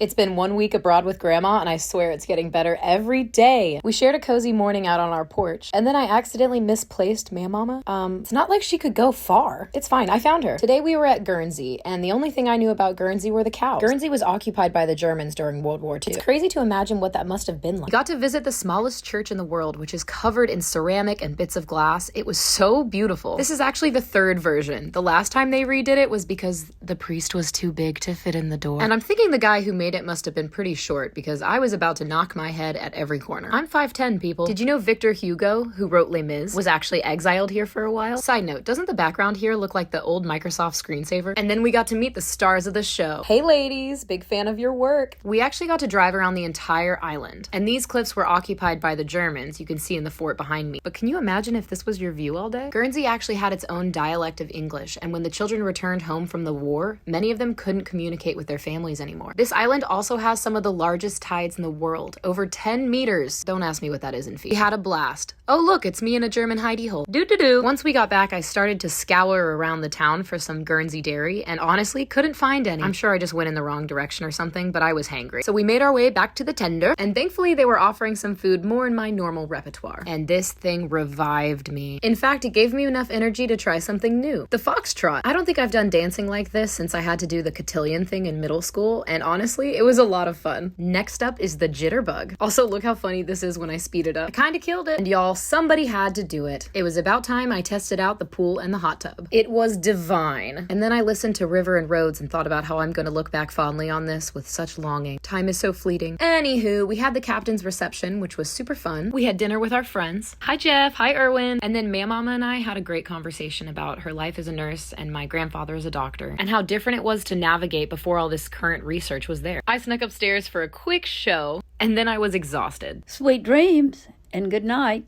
It's been 1 week abroad with Grandma, and I swear it's getting better every day. We shared a cozy morning out on our porch, and then I accidentally misplaced Mama. It's not like she could go far. It's fine, I found her. Today we were at Guernsey, and the only thing I knew about Guernsey were the cows. Guernsey was occupied by the Germans during World War II. It's crazy to imagine what that must have been like. We got to visit the smallest church in the world, which is covered in ceramic and bits of glass. It was so beautiful. This is actually the third version. The last time they redid it was because the priest was too big to fit in the door. And I'm thinking the guy who made it must have been pretty short because I was about to knock my head at every corner. I'm 5'10", people. Did you know Victor Hugo, who wrote Les Mis, was actually exiled here for a while? Side note, doesn't the background here look like the old Microsoft screensaver? And then we got to meet the stars of the show. Hey ladies, big fan of your work. We actually got to drive around the entire island. And these cliffs were occupied by the Germans, you can see in the fort behind me. But can you imagine if this was your view all day? Guernsey actually had its own dialect of English, and when the children returned home from the war, many of them couldn't communicate with their families anymore. This island also has some of the largest tides in the world, over 10 meters. Don't ask me what that is in feet. We had a blast. Oh look, it's me in a German hidey hole. Doo-doo-doo. Once we got back, I started to scour around the town for some Guernsey dairy, and honestly, couldn't find any. I'm sure I just went in the wrong direction or something, but I was hangry. So we made our way back to the tender, and thankfully they were offering some food more in my normal repertoire. And this thing revived me. In fact, it gave me enough energy to try something new. The foxtrot. I don't think I've done dancing like this since I had to do the cotillion thing in middle school, and honestly, it was a lot of fun. Next up is the jitterbug. Also, look how funny this is when I speed it up. I kinda killed it. And y'all, somebody had to do it. It was about time I tested out the pool and the hot tub. It was divine. And then I listened to River and Roads and thought about how I'm gonna look back fondly on this with such longing. Time is so fleeting. Anywho, we had the captain's reception, which was super fun. We had dinner with our friends. Hi Jeff, hi Erwin. And then Mama and I had a great conversation about her life as a nurse and my grandfather as a doctor, and how different it was to navigate before all this current research was there. I snuck upstairs for a quick show, and then I was exhausted. Sweet dreams and good night.